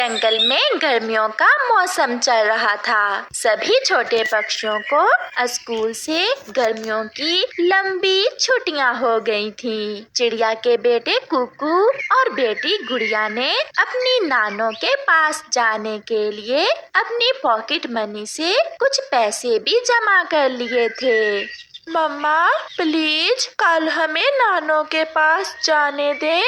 जंगल में गर्मियों का मौसम चल रहा था। सभी छोटे पक्षियों को स्कूल से गर्मियों की लंबी छुट्टियां हो गई थीं। चिड़िया के बेटे कुकू और बेटी गुड़िया ने अपनी नानों के पास जाने के लिए अपनी पॉकेट मनी से कुछ पैसे भी जमा कर लिए थे। मम्मा प्लीज कल हमें नानों के पास जाने दे।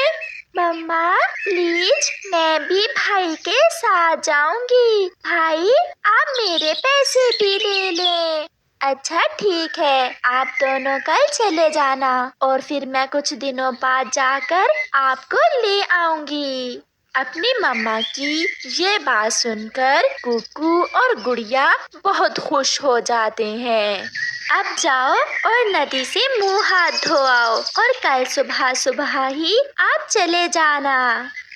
मम्मा प्लीज मैं भी भाई के साथ जाऊंगी। भाई आप मेरे पैसे भी ले लें। अच्छा ठीक है, आप दोनों कल चले जाना और फिर मैं कुछ दिनों बाद जाकर आपको ले आऊंगी। अपनी मम्मा की ये बात सुनकर कुकू और गुड़िया बहुत खुश हो जाते हैं। अब जाओ और नदी से मुंह हाथ धो आओ और कल सुबह सुबह ही आप चले जाना।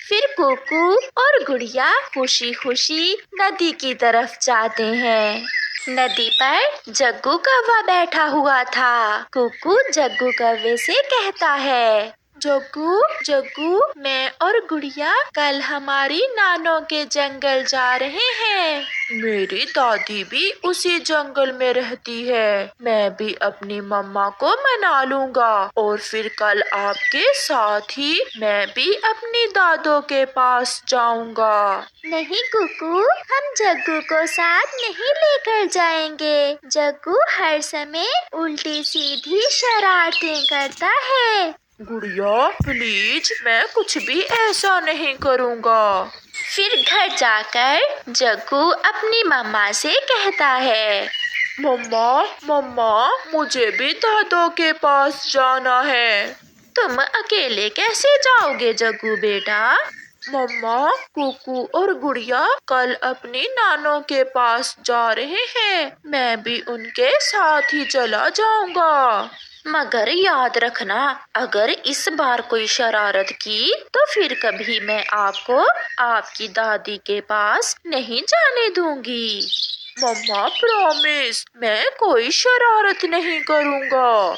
फिर कुकू और गुड़िया खुशी खुशी नदी की तरफ जाते हैं। नदी पर जग्गू कौवा बैठा हुआ था। कुकू जग्गू कौवे से कहता है, जग्गू जग्गू मैं और गुड़िया कल हमारी नानों के जंगल जा रहे हैं। मेरी दादी भी उसी जंगल में रहती है। मैं भी अपनी मम्मा को मना लूंगा और फिर कल आपके साथ ही मैं भी अपनी दादों के पास जाऊंगा। नहीं कुकू, हम जग्गू को साथ नहीं लेकर जाएंगे। जग्गू हर समय उल्टी सीधी शरारतें करता है। गुड़िया प्लीज मैं कुछ भी ऐसा नहीं करूँगा। फिर घर जाकर जग्गू अपनी मम्मा से कहता है, मम्मा मम्मा मुझे भी दादों के पास जाना है। तुम अकेले कैसे जाओगे जग्गू बेटा? मम्मा कुकू और गुड़िया कल अपनी नानों के पास जा रहे हैं। मैं भी उनके साथ ही चला जाऊंगा। मगर याद रखना, अगर इस बार कोई शरारत की तो फिर कभी मैं आपको आपकी दादी के पास नहीं जाने दूंगी। मम्मा प्रॉमिस मैं कोई शरारत नहीं करूंगा।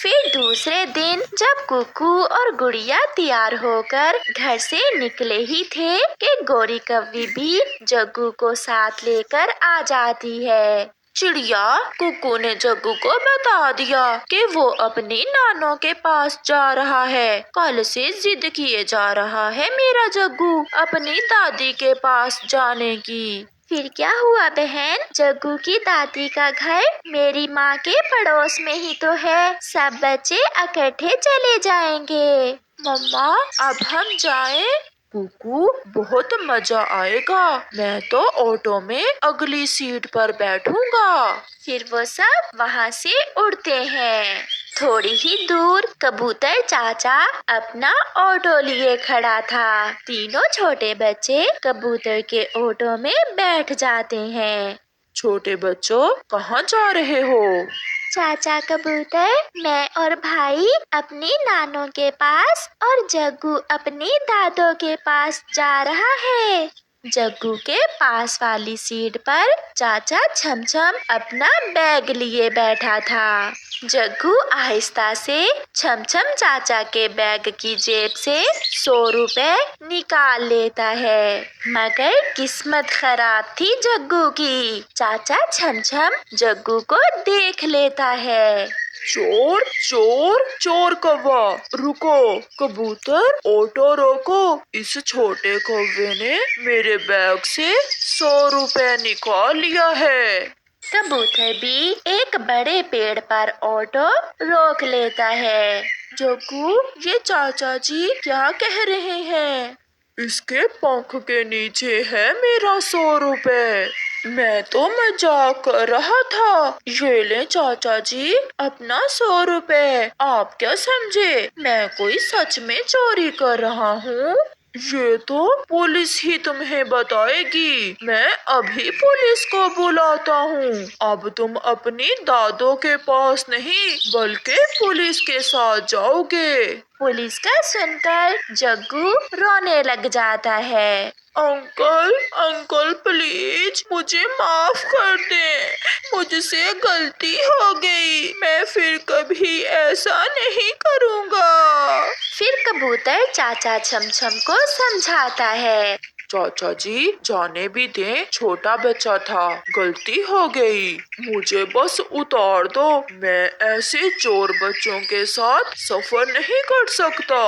फिर दूसरे दिन जब कुकू और गुड़िया तैयार होकर घर से निकले ही थे कि गोरी कौवी भी जग्गू को साथ लेकर आ जाती है। चिड़िया कुकू ने जग्गू को बता दिया कि वो अपनी नानों के पास जा रहा है। कल से जिद किए जा रहा है मेरा जग्गू अपनी दादी के पास जाने की। फिर क्या हुआ बहन? जग्गू की दादी का घर मेरी माँ के पड़ोस में ही तो है। सब बच्चे इकट्ठे चले जाएंगे। मम्मा अब हम जाएं? कुकू बहुत मजा आएगा। मैं तो ऑटो में अगली सीट पर बैठूंगा। फिर वो सब वहाँ से उड़ते हैं। थोड़ी ही दूर कबूतर चाचा अपना ऑटो लिए खड़ा था। तीनों छोटे बच्चे कबूतर के ऑटो में बैठ जाते हैं। छोटे बच्चों कहाँ जा रहे हो? चाचा कबूतर मैं और भाई अपनी नानों के पास और जग्गू अपनी दादों के पास जा रहा है। जग्गू के पास वाली सीट पर चाचा छमछम अपना बैग लिए बैठा था। जग्गू आहिस्ता से छमछम चाचा के बैग की जेब से 100 रुपए निकाल लेता है। मगर किस्मत खराब थी जग्गू की। चाचा छमछम जग्गू को देख लेता है। चोर चोर चोर कौवा रुको। कबूतर ऑटो रोको। इस छोटे कौवे ने मेरे बैग से 100 रुपए निकाल लिया है। कबूतर भी एक बड़े पेड़ पर ऑटो रोक लेता है। जग्गू ये चाचा जी क्या कह रहे हैं? इसके पंख के नीचे है मेरा 100 रुपए। मैं तो मजाक कर रहा था। ये ले चाचा जी अपना 100 रुपए। आप क्या समझे मैं कोई सच में चोरी कर रहा हूँ? ये तो पुलिस ही तुम्हें बताएगी। मैं अभी पुलिस को बुलाता हूँ। अब तुम अपनी दादों के पास नहीं बल्कि पुलिस के साथ जाओगे। पुलिस का सुनकर जग्गू रोने लग जाता है। अंकल अंकल प्लीज मुझे माफ कर दें। मुझसे गलती हो गई। मैं फिर कभी ऐसा नहीं करूँगा। फिर कबूतर चाचा छमछम को समझाता है। चाचा जी जाने भी दें, छोटा बच्चा था, गलती हो गई, मुझे बस उतार दो, मैं ऐसे चोर बच्चों के साथ सफर नहीं कर सकता।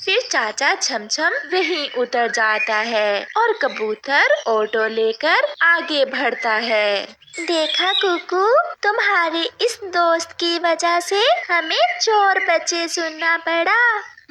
फिर चाचा छमछम वहीं उतर जाता है और कबूतर ऑटो लेकर आगे बढ़ता है। देखा कुकू, तुम्हारे इस दोस्त की वजह से हमें चोर बच्चे सुनना पड़ा,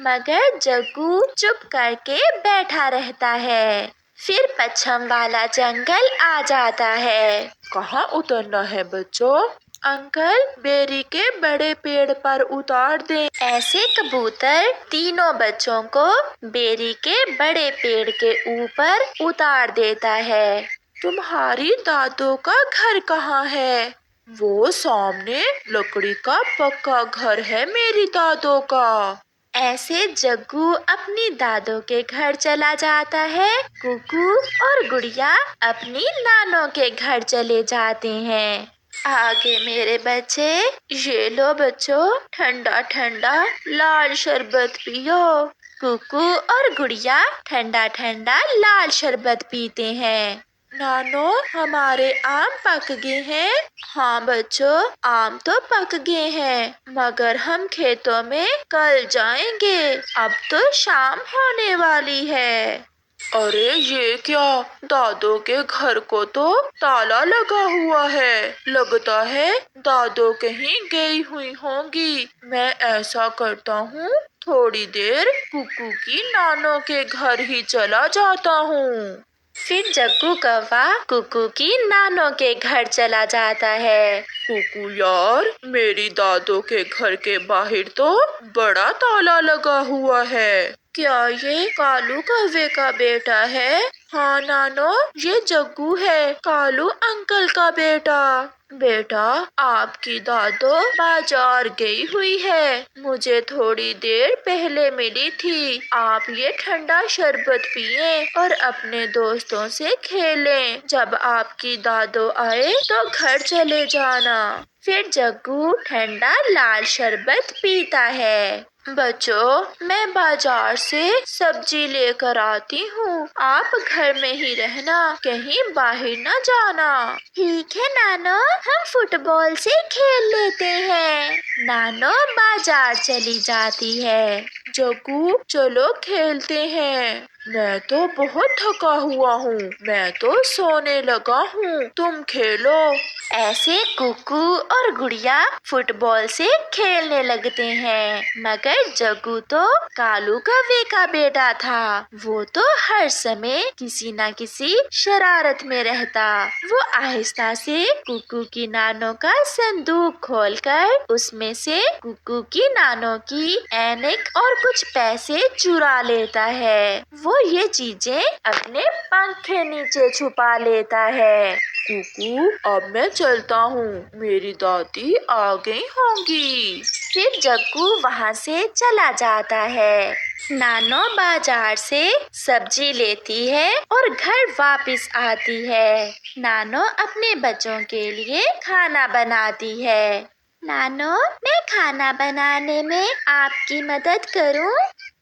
मगर जग्गू चुप करके बैठा रहता है। फिर पश्चिम वाला जंगल आ जाता है। कहाँ उतरना है बच्चों? अंकल, बेरी के बड़े पेड़ पर उतार दें। ऐसे कबूतर तीनों बच्चों को बेरी के बड़े पेड़ के ऊपर उतार देता है। तुम्हारी दादों का घर कहाँ है? वो सामने लकड़ी का पक्का घर है मेरी दादों का। ऐसे जग्गू अपनी दादों के घर चला जाता है। कुकू और गुड़िया अपनी नानों के घर चले जाते हैं। आगे मेरे बच्चे, ये लो बच्चों, ठंडा ठंडा लाल शरबत पियो। कुकू और गुड़िया ठंडा ठंडा लाल शरबत पीते हैं। नानो, हमारे आम पक गए हैं। हाँ बच्चों, आम तो पक गए हैं, मगर हम खेतों में कल जाएंगे, अब तो शाम होने वाली है। अरे ये क्या, दादों के घर को तो ताला लगा हुआ है, लगता है दादो कहीं गई हुई होंगी। मैं ऐसा करता हूँ, थोड़ी देर कुकू की नानों के घर ही चला जाता हूँ। फिर जग्गू कौवा कुकू की नानों के घर चला जाता है। कुकू यार, मेरी दादों के घर के बाहर तो बड़ा ताला लगा हुआ है। क्या ये कालू कौवे का बेटा है? हाँ नानो, ये जग्गू है, कालू अंकल का बेटा। बेटा, आपकी दादो बाजार गई हुई है, मुझे थोड़ी देर पहले मिली थी। आप ये ठंडा शरबत पिए और अपने दोस्तों से खेलें। जब आपकी दादो आए तो घर चले जाना। फिर जग्गू ठंडा लाल शरबत पीता है। बच्चों, मैं बाजार से सब्जी लेकर आती हूँ, आप घर में ही रहना, कहीं बाहर न जाना। ठीक है नानो, हम फुटबॉल से खेल लेते हैं। नानो बाजार चली जाती है। जग्गू चलो खेलते हैं, मैं तो बहुत थका हुआ हूँ, मैं तो सोने लगा हूँ, तुम खेलो। ऐसे कुकू और गुड़िया फुटबॉल से खेलने लगते हैं, मगर जग्गू तो कालू कौवे का बेटा था, वो तो हर समय किसी न किसी शरारत में रहता। वो आहिस्ता से कुकू की नानों का संदूक खोलकर उसमें से कुकू की नानों की ऐनक और कुछ पैसे चुरा लेता है। वो ये चीजें अपने पंख के नीचे छुपा लेता है। कुकू, अब मैं चलता हूँ, मेरी दादी आ गई होंगी। फिर जग्गू वहाँ से चला जाता है। नानो बाजार से सब्जी लेती है और घर वापस आती है। नानो अपने बच्चों के लिए खाना बनाती है। नानो, मैं खाना बनाने में आपकी मदद करूं?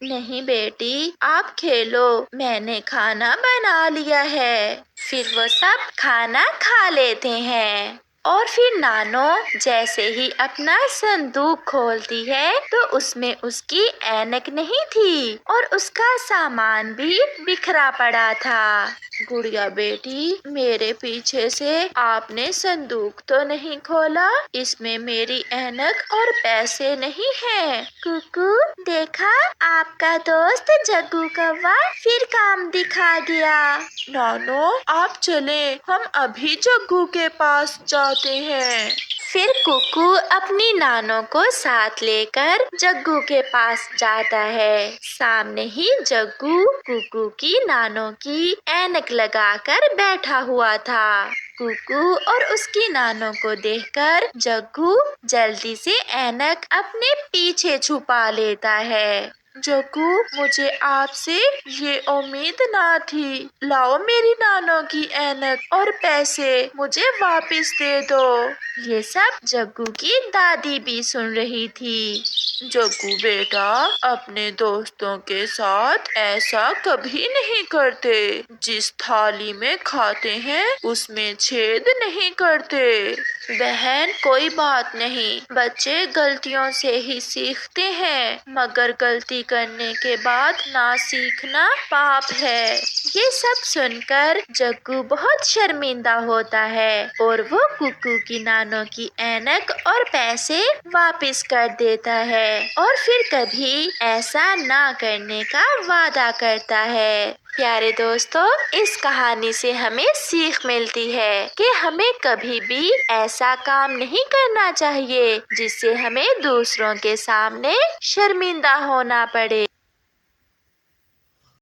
नहीं बेटी, आप खेलो, मैंने खाना बना लिया है। फिर वो सब खाना खा लेते हैं। और फिर नानो जैसे ही अपना संदूक खोलती है तो उसमें उसकी ऐनक नहीं थी और उसका सामान भी बिखरा पड़ा था। गुड़िया बेटी, मेरे पीछे से आपने संदूक तो नहीं खोला, इसमें मेरी ऐनक और पैसे नहीं हैं। कुकू, देखा, आपका दोस्त जग्गू कौवा फिर काम दिखा गया। नानो आप चले, हम अभी जग्गू के पास जाते हैं। फिर कुकू अपनी नानों को साथ लेकर जग्गू के पास जाता है। सामने ही जग्गू कुकू की नानों की ऐनक लगाकर बैठा हुआ था। कुकू और उसकी नानों को देखकर जग्गू जल्दी से ऐनक अपने पीछे छुपा लेता है। जग्गू, मुझे आपसे ये उम्मीद ना थी। लाओ मेरी नानों की ऐनक और पैसे मुझे वापस दे दो। ये सब जग्गू की दादी भी सुन रही थी। जग्गू बेटा, अपने दोस्तों के साथ ऐसा कभी नहीं करते। जिस थाली में खाते हैं उसमें छेद नहीं करते। बहन, कोई बात नहीं, बच्चे गलतियों से ही सीखते हैं, मगर गलती करने के बाद ना सीखना पाप है। ये सब सुनकर जग्गू बहुत शर्मिंदा होता है और वो कुक्कू की नानों की ऐनक और पैसे वापस कर देता है और फिर कभी ऐसा ना करने का वादा करता है। प्यारे दोस्तों, इस कहानी से हमें सीख मिलती है कि हमें कभी भी ऐसा काम नहीं करना चाहिए जिससे हमें दूसरों के सामने शर्मिंदा होना पड़े।